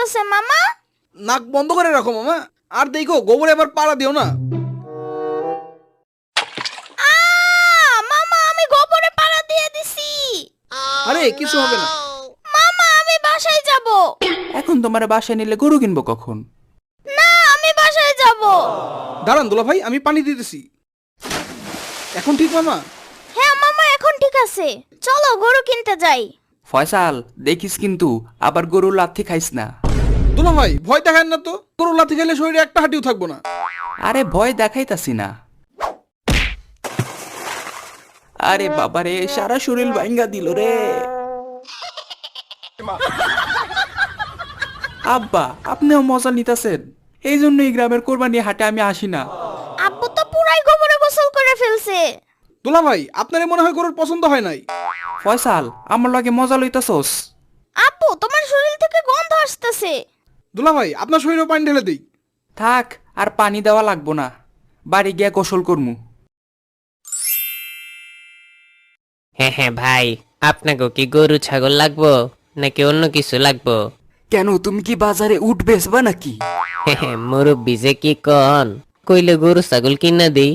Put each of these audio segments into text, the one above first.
আসতেছে মামা। নাক বন্ধ করে রাখো মামা, আর দেখো গোবরে এবার পাড়া দিও না। মামা আমি গোবরে পাড়া দিয়ে দিছি। আরে কিছু হবে না। মামা আমি বাসায় যাব। এখন তোমার বাসায় নিলে গরু কিনবো কখন? না আমি বাসায় যাব। দাঁড়ান দুলা ভাই, আমি পানি দিতেছি। এখন ঠিক মামা? হ্যাঁ মামা এখন ঠিক আছে, চলো গরু কিনতে যাই। ফয়সাল দেখিস কিন্তু আবার গরুর লাথি খাইস না। দুলা ভাই ভয় দেখান না তো, গরুর লাথি খেলে শরীরে একটা হাঁটিও থাকবো না। আরে ভয় দেখাইতাছি না। আরে বাবারে, সারা শরীর ভাঙ্গা দিল রে। আব্বা আপনিও মজা নিতেছেন, এই জন্য এই গ্রামের কোরবানি হাটে আমি আসি না। আব্বু তো পুরাই গোবরে গোসল করে ফেলছে। দুলা ভাই আপনারে মনে হয় গরুর পছন্দ হয় নাই। ফয়সাল আমার লগে মজা লইতাছস? আব্বু তোমার শরীর থেকে গন্ধ আসতেছে। দুলা ভাই আপনার শরীরে পানি ঢেলে দিই। থাক, আর পানি দেওয়া লাগবো না, বাড়ি গিয়া গোসল করমু। হ্যাঁ হ্যাঁ ভাই, আপনাকে কি গরু ছাগল লাগবো নাকি অন্য কিছু লাগবো? কেন, তুমি কি বাজারে উঠ বেচবা নাকি? মুরব্বি যে কি কন, কইলে গরু ছাগল কিনা দেই।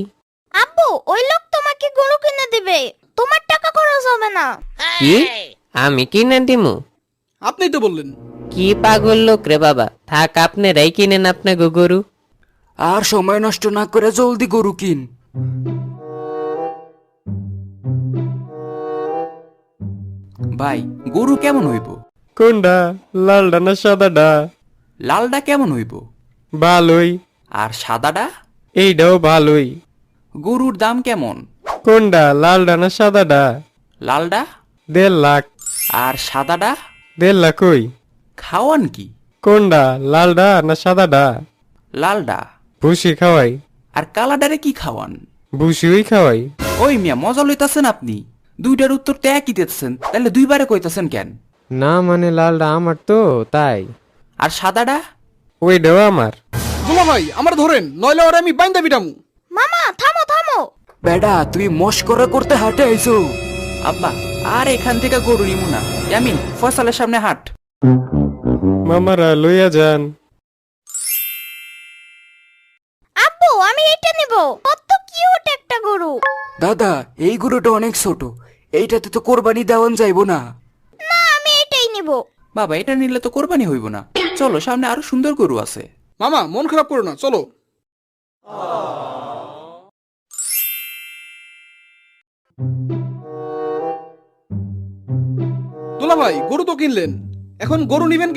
আব্বু ওই লোক তোমাকে গরু কিনে দিবে, তোমার টাকা খরচ হবে না। কি আমি কিনে দিমু? আপনিই তো বললেন। কি পাগল লোক রে বাবা, থাক আপনারাই কিনেন আপনাকে গরু। আর সময় নষ্ট না করে জলদি গরু কিন। ভাই গরু কেমন হইব? কোনটা, লালডা না সাদাডা? লালডা কেমন হইব? ভালোই। আর সাদাডা? এইটাও ভালোই। গরুর দাম কেমন? কোনটা, লালডা না সাদাডা? লালডা? 1.5 লাখ। আর সাদাডা? 1.5 লাখ কই? খাওয়ান কি? কোনটা, লালডা না সাদাডা? লালডা। ভুসি খাওয়াই। আর কালাডারে কি খাওয়ান? ভুসিই খাওয়াই। ওই মিয়া মজা লইতাছেন আপনি, দুইটার উত্তর তো একই দিতেছেন, তাহলে দুইবারে কইতাছেন কেন? না মানে লালডা আমার তো তাই। আর সাদাডা? ওইটাও আমার। দুলা ভাই আমার ধরেন, নইলে ওরে আমি বাইন্দা বিটামু। মামা থামো থামো। বেডা তুই মস্করা করতে হাটে আইছো? আব্বা আর এখান থেকে গরু নিমু না, ইয়ামিন ফয়সালের সামনে হাট। মামারা লইয়া যান। আব্বু আমি এটা নিব, কত কিউট একটা গরু। দাদা এই গরুটা অনেক ছোট, এইটাতে তো কোরবানি দেওয়ান যাইব না। না আমি এটাই নিব। বাবা এটা নিলে তো কোরবানি হইব না, চলো সামনে আরো সুন্দর গরু আছে। মামা মন খারাপ করো না, চলো। দুলা ভাই গরু তো কিনলেন, এখন গরু নিবেন কেমনে?